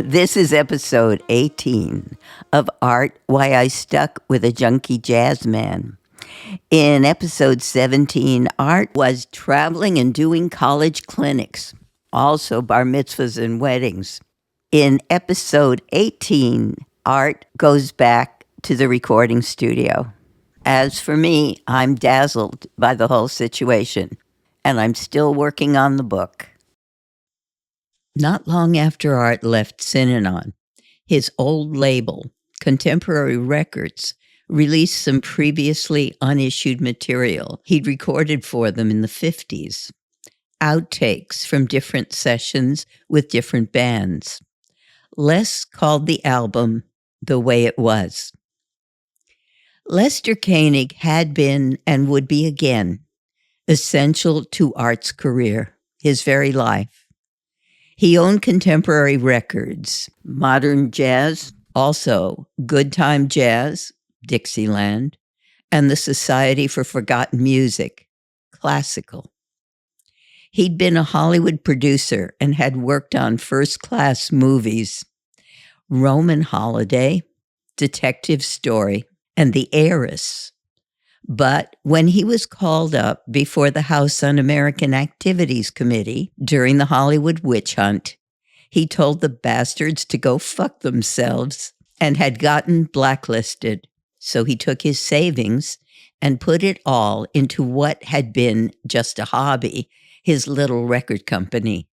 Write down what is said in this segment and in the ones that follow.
This is episode 18 of Art, Why I Stuck with a Junkie Jazz Man. In episode 17, Art was traveling and doing college clinics, also bar mitzvahs and weddings. In episode 18, Art goes back to the recording studio. As for me, I'm dazzled by the whole situation, and I'm still working on the book. Not long after Art left Synanon, his old label, Contemporary Records, released some previously unissued material he'd recorded for them in the 50s, outtakes from different sessions with different bands. Les called the album The Way It Was. Lester Koenig had been and would be again essential to Art's career, his very life. He owned Contemporary Records, Modern Jazz, also Good Time Jazz, Dixieland, and the Society for Forgotten Music, Classical. He'd been a Hollywood producer and had worked on first-class movies, Roman Holiday, Detective Story, and The Heiress. But when he was called up before the House Un-American Activities Committee during the Hollywood witch hunt, he told the bastards to go fuck themselves and had gotten blacklisted. So he took his savings and put it all into what had been just a hobby, his little record company.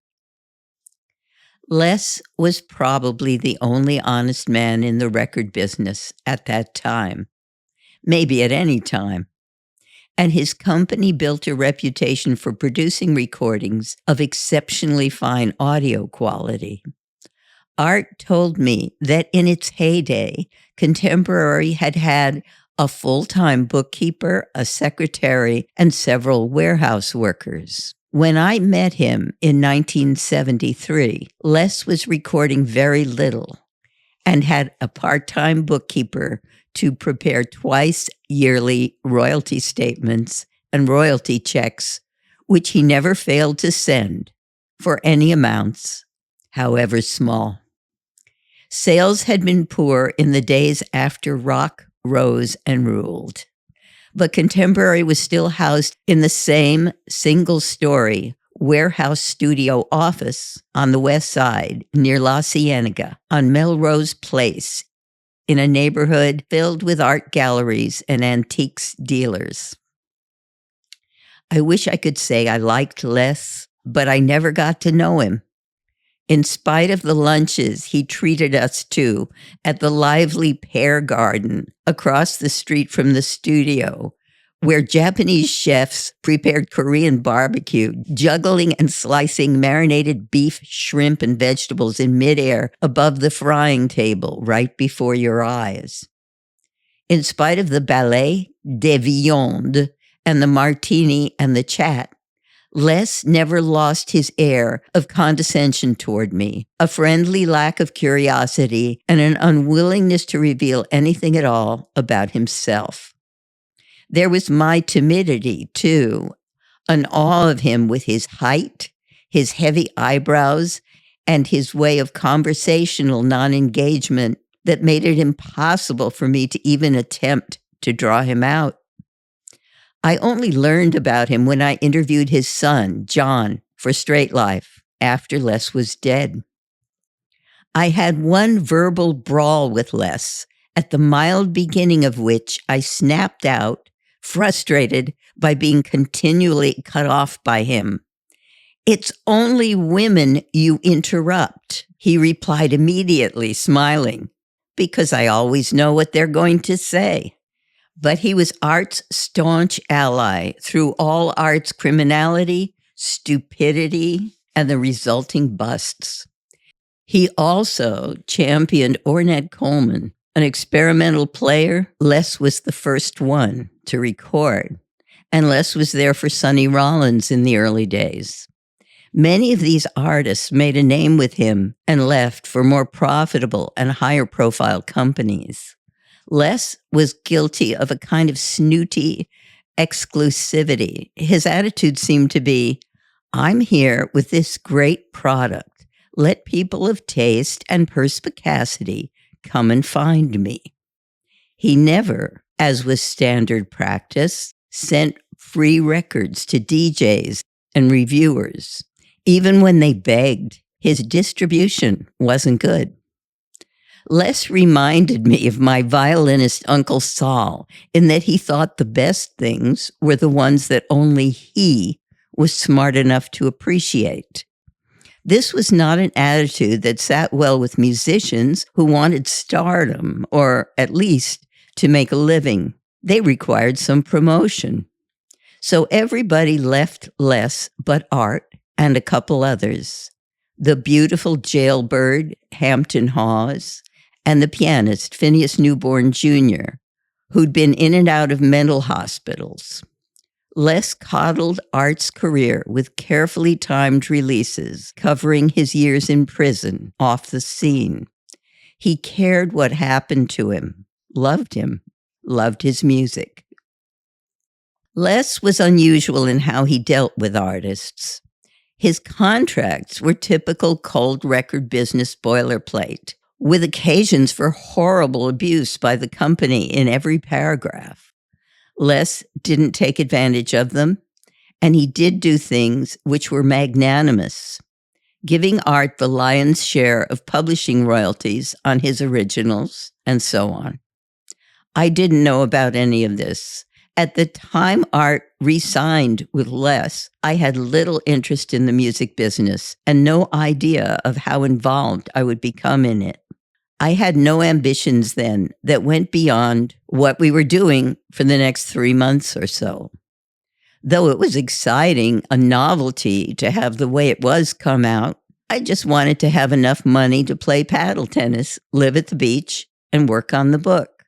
Les was probably the only honest man in the record business at that time. Maybe at any time. And his company built a reputation for producing recordings of exceptionally fine audio quality. Art told me that in its heyday, Contemporary had had a full-time bookkeeper, a secretary, and several warehouse workers. When I met him in 1973, Les was recording very little and had a part-time bookkeeper to prepare twice yearly royalty statements and royalty checks, which he never failed to send for any amounts, however small. Sales had been poor in the days after rock rose and ruled, but Contemporary was still housed in the same single-story warehouse studio office on the west side near La Cienega on Melrose Place, in a neighborhood filled with art galleries and antiques dealers. I wish I could say I liked Les, but I never got to know him. In spite of the lunches he treated us to at the lively Pear Garden across the street from the studio, where Japanese chefs prepared Korean barbecue, juggling and slicing marinated beef, shrimp, and vegetables in midair above the frying table right before your eyes. In spite of the ballet des viandes and the martini and the chat, Les never lost his air of condescension toward me, a friendly lack of curiosity, and an unwillingness to reveal anything at all about himself. There was my timidity, too, an awe of him with his height, his heavy eyebrows, and his way of conversational non-engagement that made it impossible for me to even attempt to draw him out. I only learned about him when I interviewed his son, John, for Straight Life, after Les was dead. I had one verbal brawl with Les, at the mild beginning of which I snapped out, frustrated by being continually cut off by him. "It's only women you interrupt," he replied immediately, smiling, because I always know what they're going to say. But he was Art's staunch ally through all Art's criminality, stupidity, and the resulting busts. He also championed Ornette Coleman, an experimental player. Les was the first one to record, and Les was there for Sonny Rollins in the early days. Many of these artists made a name with him and left for more profitable and higher profile companies. Les was guilty of a kind of snooty exclusivity. His attitude seemed to be, I'm here with this great product. Let people of taste and perspicacity come and find me. He never, as was standard practice, sent free records to DJs and reviewers. Even when they begged, his distribution wasn't good. Les reminded me of my violinist Uncle Sol in that he thought the best things were the ones that only he was smart enough to appreciate. This was not an attitude that sat well with musicians who wanted stardom, or at least to make a living. They required some promotion. So everybody left Les but Art and a couple others. The beautiful jailbird, Hampton Hawes, and the pianist, Phineas Newborn Jr., who'd been in and out of mental hospitals. Les coddled Art's career with carefully timed releases covering his years in prison, off the scene. He cared what happened to him, loved his music. Les was unusual in how he dealt with artists. His contracts were typical cold record business boilerplate, with occasions for horrible abuse by the company in every paragraph. Les didn't take advantage of them, and he did do things which were magnanimous, giving Art the lion's share of publishing royalties on his originals, and so on. I didn't know about any of this. At the time Art re-signed with Les, I had little interest in the music business and no idea of how involved I would become in it. I had no ambitions then that went beyond what we were doing for the next 3 months or so. Though it was exciting, a novelty to have The Way It Was come out, I just wanted to have enough money to play paddle tennis, live at the beach, and work on the book.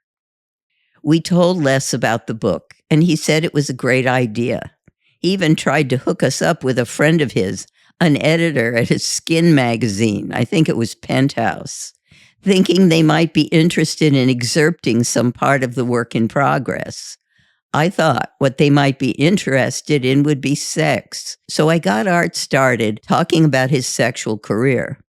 We told Les about the book, and he said it was a great idea. He even tried to hook us up with a friend of his, an editor at a skin magazine, I think it was Penthouse, thinking they might be interested in excerpting some part of the work in progress. I thought what they might be interested in would be sex, so I got Art started talking about his sexual career.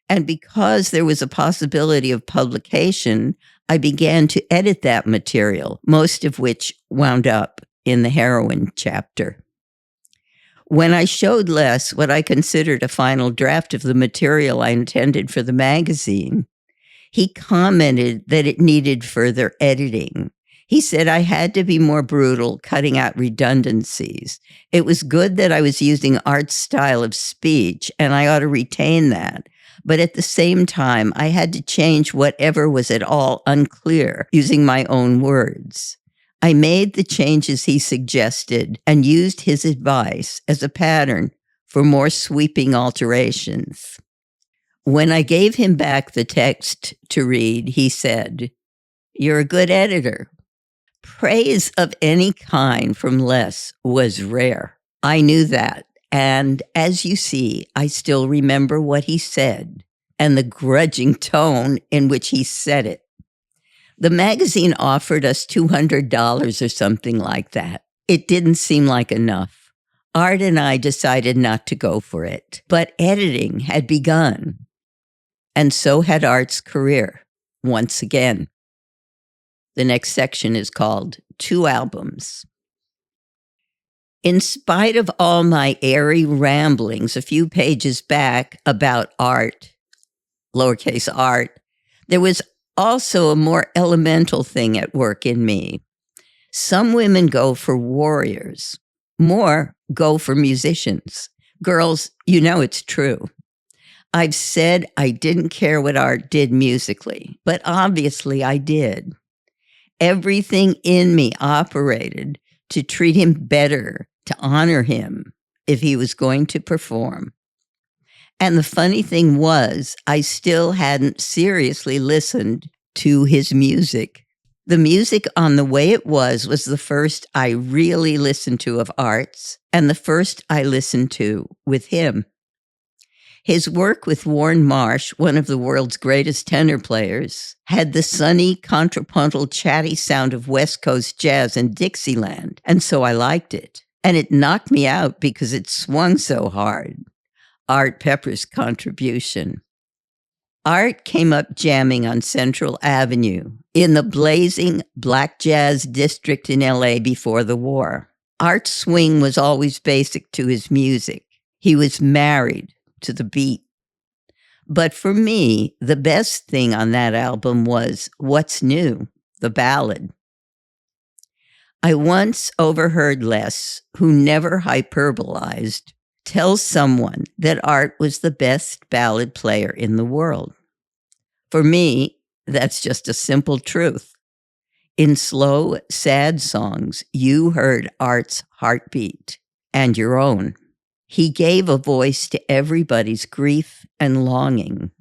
And because there was a possibility of publication, I began to edit that material, most of which wound up in the heroin chapter. When I showed Les what I considered a final draft of the material I intended for the magazine, he commented that it needed further editing. He said I had to be more brutal, cutting out redundancies. It was good that I was using Art's style of speech, and I ought to retain that. But at the same time, I had to change whatever was at all unclear using my own words. I made the changes he suggested and used his advice as a pattern for more sweeping alterations. When I gave him back the text to read, he said, "You're a good editor." Praise of any kind from Les was rare. I knew that. And as you see, I still remember what he said and the grudging tone in which he said it. The magazine offered us $200 or something like that. It didn't seem like enough. Art and I decided not to go for it, but editing had begun. And so had Art's career, once again. The next section is called 2 Albums. In spite of all my airy ramblings a few pages back about art, lowercase art, there was also a more elemental thing at work in me. Some women go for warriors. More go for musicians. Girls, you know it's true. I've said I didn't care what Art did musically, but obviously I did. Everything in me operated to treat him better, to honor him if he was going to perform. And the funny thing was, I still hadn't seriously listened to his music. The music on The Way It Was the first I really listened to of Art's, and the first I listened to with him. His work with Warren Marsh, one of the world's greatest tenor players, had the sunny, contrapuntal, chatty sound of West Coast jazz and Dixieland, and so I liked it. And it knocked me out because it swung so hard. Art Pepper's contribution. Art came up jamming on Central Avenue in the blazing black jazz district in LA before the war. Art's swing was always basic to his music. He was married to the beat. But for me, the best thing on that album was What's New, the ballad. I once overheard Les, who never hyperbolized, tell someone that Art was the best ballad player in the world. For me, that's just a simple truth. In slow, sad songs, you heard Art's heartbeat and your own. He gave a voice to everybody's grief and longing.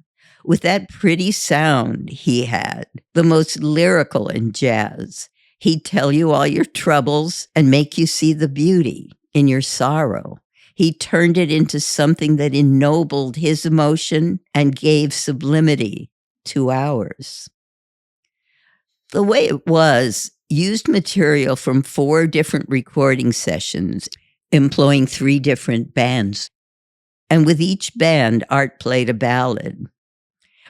With that pretty sound he had, the most lyrical in jazz, he'd tell you all your troubles and make you see the beauty in your sorrow. He turned it into something that ennobled his emotion and gave sublimity to ours. The Way It Was used material from 4 different recording sessions, employing 3 different bands. And with each band, Art played a ballad.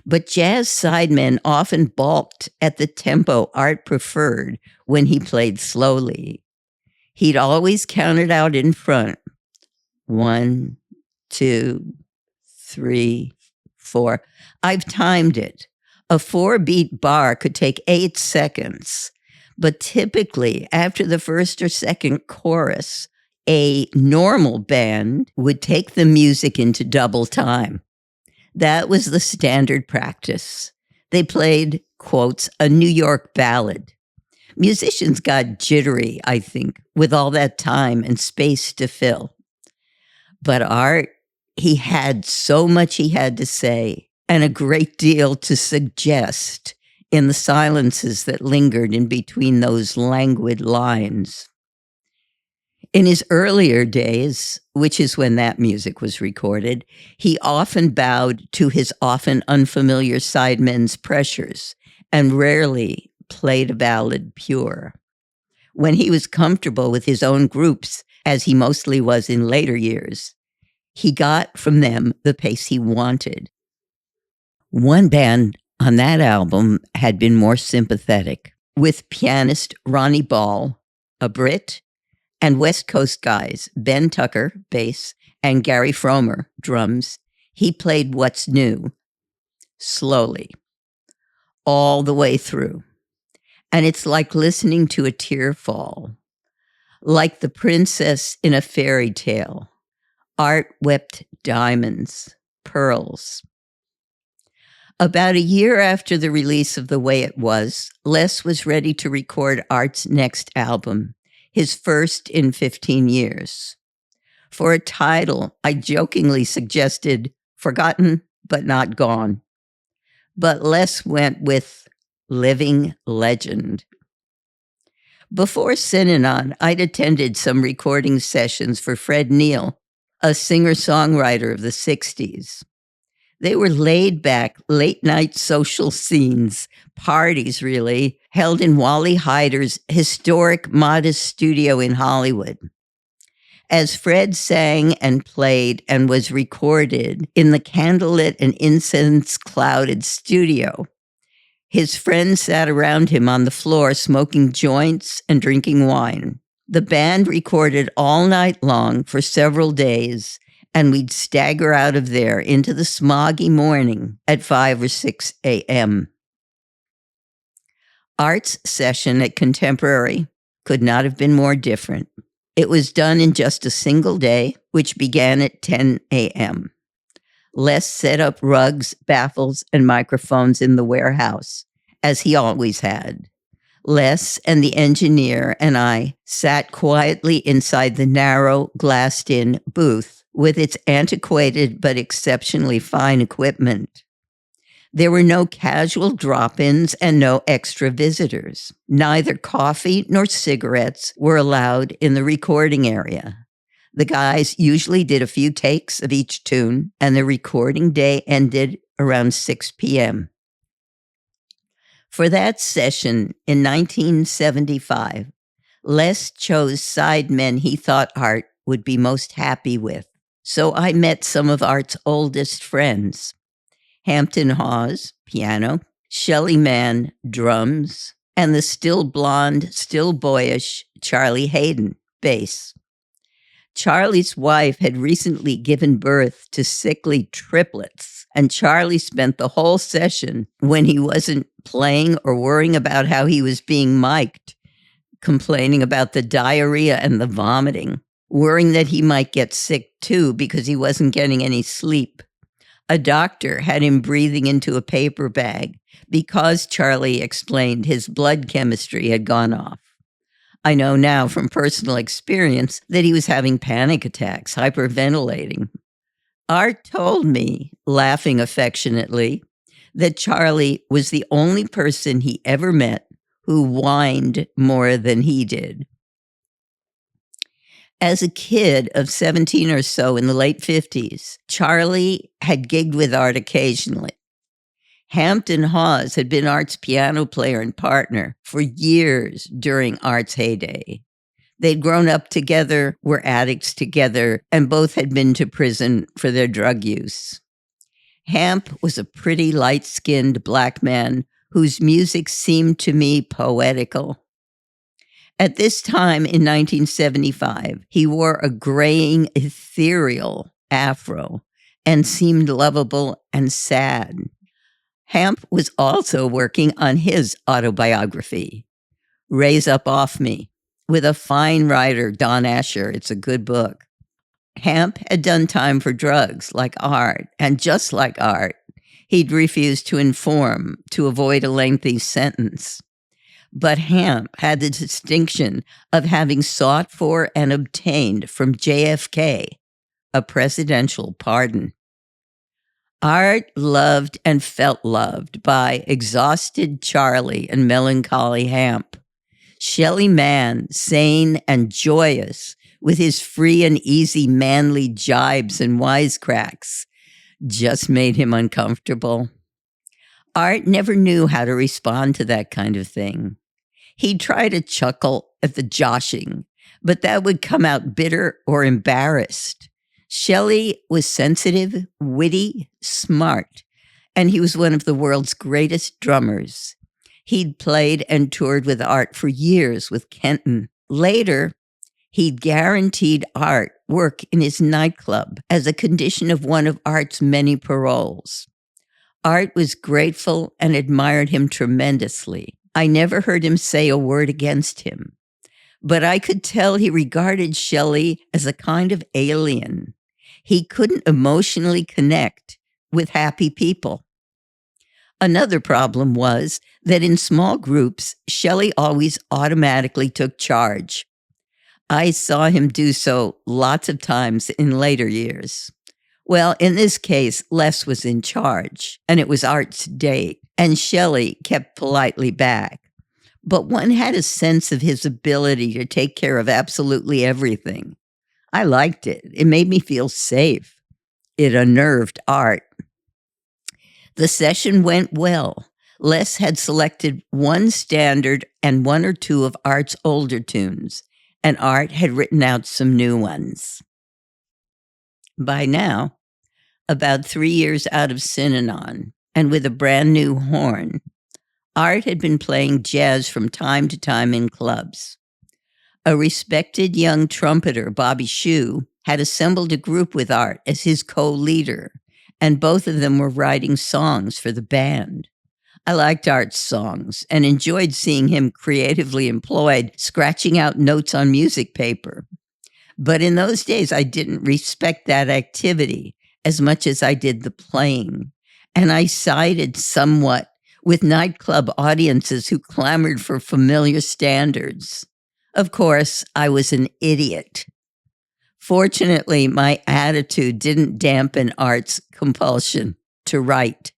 But jazz sidemen often balked at the tempo Art preferred when he played slowly. He'd always count it out in front. 1, 2, 3, 4. I've timed it. A 4-beat bar could take 8 seconds. But typically, after the first or second chorus, a normal band would take the music into double time. That was the standard practice. They played, quotes, a New York ballad. Musicians got jittery, I think, with all that time and space to fill. But Art, he had so much he had to say and a great deal to suggest in the silences that lingered in between those languid lines. In his earlier days, which is when that music was recorded, he often bowed to his often unfamiliar sidemen's pressures and rarely played a ballad pure. When he was comfortable with his own groups, as he mostly was in later years, he got from them the pace he wanted. One band on that album had been more sympathetic, with pianist Ronnie Ball, a Brit, and West Coast guys, Ben Tucker, bass, and Gary Fromer, drums. He played What's New, slowly, all the way through. And it's like listening to a tear fall, like the princess in a fairy tale. Art wept diamonds, pearls. About a year after the release of The Way It Was, Les was ready to record Art's next album, his first in 15 years. For a title, I jokingly suggested Forgotten But Not Gone. But Les went with Living Legend. Before Synanon, I'd attended some recording sessions for Fred Neil, a singer-songwriter of the 60s. They were laid-back, late-night social scenes, parties really, held in Wally Hyder's historic, modest studio in Hollywood. As Fred sang and played and was recorded in the candlelit and incense-clouded studio, his friends sat around him on the floor smoking joints and drinking wine. The band recorded all night long for several days, and we'd stagger out of there into the smoggy morning at 5 or 6 a.m. Art's session at Contemporary could not have been more different. It was done in just a single day, which began at 10 a.m. Les set up rugs, baffles, and microphones in the warehouse, as he always had. Les and the engineer and I sat quietly inside the narrow, glassed-in booth with its antiquated but exceptionally fine equipment. There were no casual drop-ins and no extra visitors. Neither coffee nor cigarettes were allowed in the recording area. The guys usually did a few takes of each tune, and the recording day ended around 6 p.m. For that session in 1975, Les chose sidemen he thought Art would be most happy with. So I met some of Art's oldest friends: Hampton Hawes, piano; Shelly Manne, drums; and the still blonde, still boyish Charlie Haden, bass. Charlie's wife had recently given birth to sickly triplets, and Charlie spent the whole session, when he wasn't playing or worrying about how he was being mic'd, complaining about the diarrhea and the vomiting, worrying that he might get sick too because he wasn't getting any sleep. A doctor had him breathing into a paper bag because, Charlie explained, his blood chemistry had gone off. I know now from personal experience that he was having panic attacks, hyperventilating. Art told me, laughing affectionately, that Charlie was the only person he ever met who whined more than he did. As a kid of 17 or so in the late 50s, Charlie had gigged with Art occasionally. Hampton Hawes had been Art's piano player and partner for years during Art's heyday. They'd grown up together, were addicts together, and both had been to prison for their drug use. Hamp was a pretty light-skinned black man whose music seemed to me poetical. At this time in 1975, he wore a graying, ethereal afro and seemed lovable and sad. Hamp was also working on his autobiography, Raise Up Off Me, with a fine writer, Don Asher. It's a good book. Hamp had done time for drugs like Art, and just like Art, he'd refused to inform to avoid a lengthy sentence. But Hamp had the distinction of having sought for and obtained from JFK a presidential pardon. Art loved and felt loved by exhausted Charlie and melancholy Hamp. Shelly Manne, sane and joyous, with his free and easy manly jibes and wisecracks, just made him uncomfortable. Art never knew how to respond to that kind of thing. He'd try to chuckle at the joshing, but that would come out bitter or embarrassed. Shelly was sensitive, witty, smart, and he was one of the world's greatest drummers. He'd played and toured with Art for years with Kenton. Later, he'd guaranteed Art work in his nightclub as a condition of one of Art's many paroles. Art was grateful and admired him tremendously. I never heard him say a word against him, but I could tell he regarded Shelly as a kind of alien. He couldn't emotionally connect with happy people. Another problem was that in small groups, Shelly always automatically took charge. I saw him do so lots of times in later years. Well, in this case, Les was in charge, and it was Art's date, and Shelly kept politely back. But one had a sense of his ability to take care of absolutely everything. I liked it. It made me feel safe. It unnerved Art. The session went well. Les had selected one standard and one or two of Art's older tunes, and Art had written out some new ones. By now, about 3 years out of Synanon, and with a brand new horn, Art had been playing jazz from time to time in clubs. A respected young trumpeter, Bobby Shue, had assembled a group with Art as his co-leader, and both of them were writing songs for the band. I liked Art's songs and enjoyed seeing him creatively employed, scratching out notes on music paper. But in those days, I didn't respect that activity as much as I did the playing, and I sided somewhat with nightclub audiences who clamored for familiar standards. Of course, I was an idiot. Fortunately, my attitude didn't dampen Art's compulsion to write.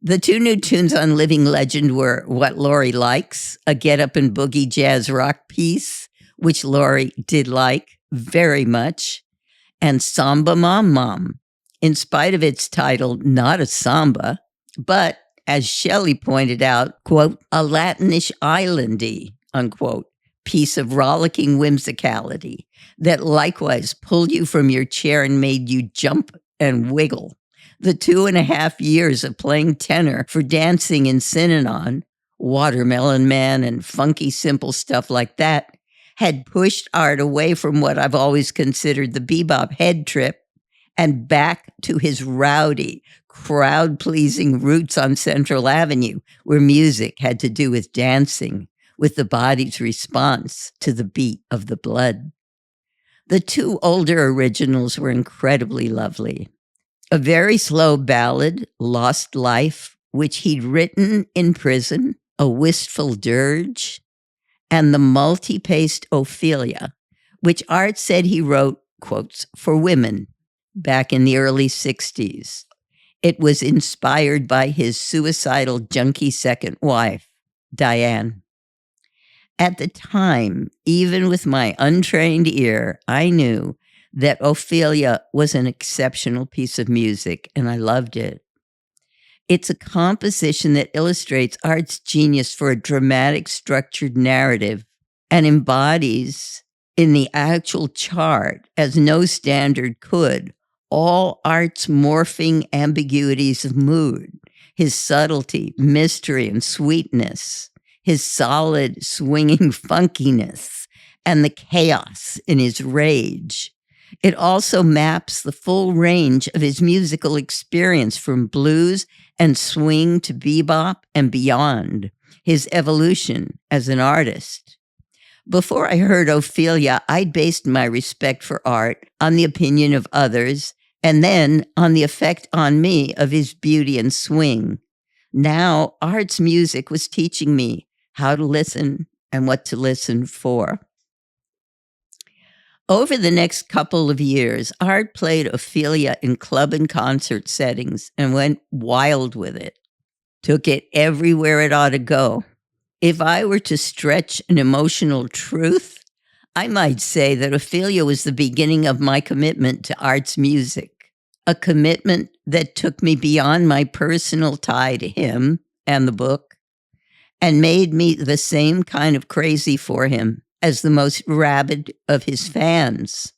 The two new tunes on Living Legend were What Laurie Likes, a get-up and boogie jazz rock piece, which Laurie did like very much, and Samba Mom Mom, in spite of its title, not a samba, but, as Shelly pointed out, quote, a Latinish islandy, unquote, piece of rollicking whimsicality that likewise pulled you from your chair and made you jump and wiggle. The 2.5 years of playing tenor for dancing in Synanon, Watermelon Man and funky simple stuff like that, had pushed Art away from what I've always considered the bebop head trip and back to his rowdy, crowd-pleasing roots on Central Avenue, where music had to do with dancing, with the body's response to the beat of the blood. The two older originals were incredibly lovely. A very slow ballad, Lost Life, which he'd written in prison, a wistful dirge, and the multi-paced Ophelia, which Art said he wrote, quotes, for women back in the early 60s. It was inspired by his suicidal junkie second wife, Diane. At the time, even with my untrained ear, I knew that Ophelia was an exceptional piece of music, and I loved it. It's a composition that illustrates Art's genius for a dramatic, structured narrative and embodies in the actual chart, as no standard could, all Art's morphing ambiguities of mood, his subtlety, mystery, and sweetness, his solid, swinging funkiness, and the chaos in his rage. It also maps the full range of his musical experience from blues and swing to bebop and beyond, his evolution as an artist. Before I heard Ophelia, I'd based my respect for Art on the opinion of others, and then on the effect on me of his beauty and swing. Now, Art's music was teaching me how to listen and what to listen for. Over the next couple of years, Art played Ophelia in club and concert settings and went wild with it. Took it everywhere it ought to go. If I were to stretch an emotional truth, I might say that Ophelia was the beginning of my commitment to Art's music, a commitment that took me beyond my personal tie to him and the book, and made me the same kind of crazy for him as the most rabid of his fans.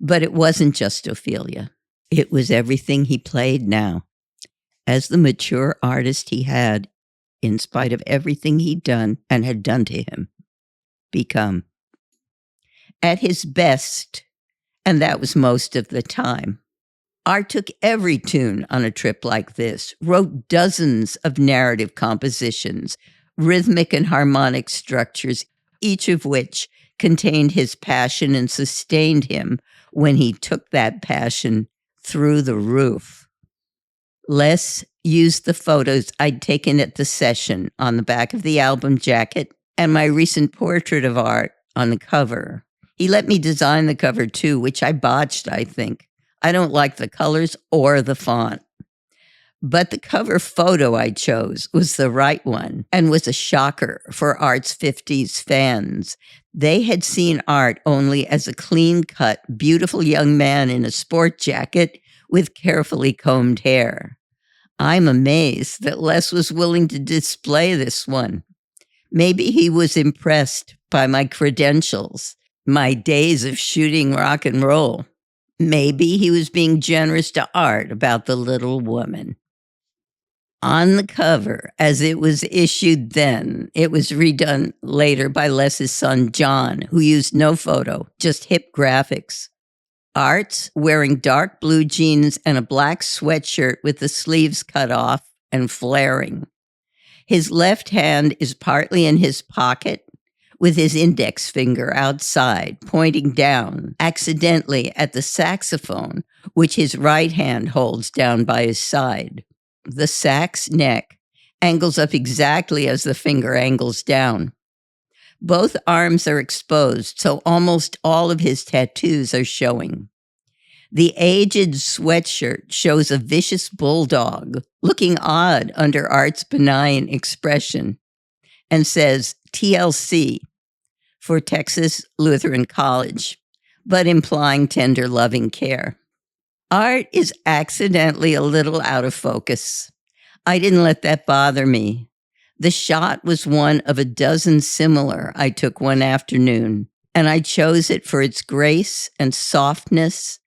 But it wasn't just Ophelia. It was everything he played now. As the mature artist he had, in spite of everything he'd done and had done to him, become. At his best, and that was most of the time, Art took every tune on a trip like this, wrote dozens of narrative compositions, rhythmic and harmonic structures, each of which contained his passion and sustained him when he took that passion through the roof. Les used the photos I'd taken at the session on the back of the album jacket and my recent portrait of Art on the cover. He let me design the cover too, which I botched, I think. I don't like the colors or the font. But the cover photo I chose was the right one and was a shocker for Art's 50s fans. They had seen Art only as a clean-cut, beautiful young man in a sport jacket with carefully combed hair. I'm amazed that Les was willing to display this one. Maybe he was impressed by my credentials, my days of shooting rock and roll. Maybe he was being generous to Art about the little woman. On the cover, as it was issued then, it was redone later by Les's son, John, who used no photo, just hip graphics. Art's wearing dark blue jeans and a black sweatshirt with the sleeves cut off and flaring. His left hand is partly in his pocket, with his index finger outside, pointing down, accidentally at the saxophone, which his right hand holds down by his side. The sax neck angles up exactly as the finger angles down. Both arms are exposed, so almost all of his tattoos are showing. The aged sweatshirt shows a vicious bulldog, looking odd under Art's benign expression, and says TLC for Texas Lutheran College, but implying tender, loving care. Art is accidentally a little out of focus. I didn't let that bother me. The shot was one of a dozen similar I took one afternoon, and I chose it for its grace and softness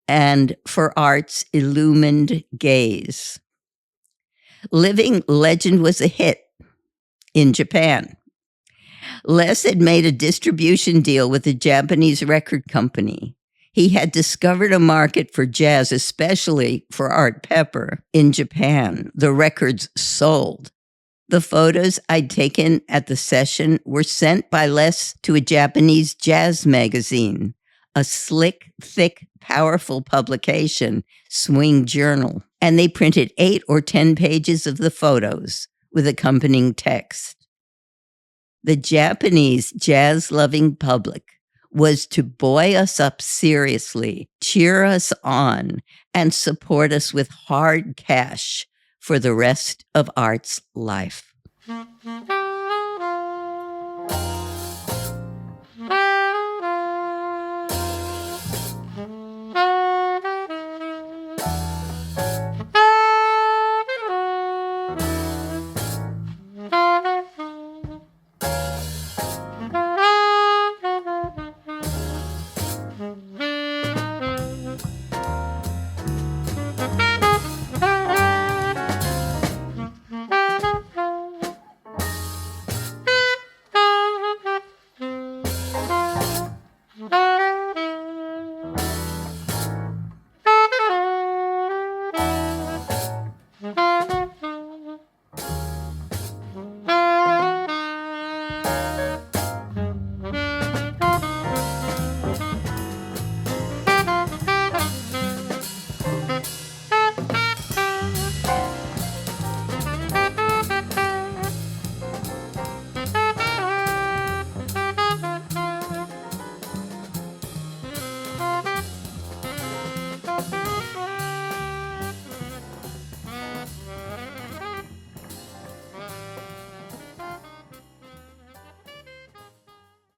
and for art's illumined gaze. Living Legend was a hit in Japan. Les had made a distribution deal with a Japanese record company. He had discovered a market for jazz, especially for Art Pepper, in Japan. The records sold. The photos I'd taken at the session were sent by Les to a Japanese jazz magazine, a slick, thick, powerful publication, Swing Journal, and they printed 8 or 10 pages of the photos with accompanying text. The Japanese jazz-loving public was to buoy us up seriously, cheer us on, and support us with hard cash for the rest of Art's life.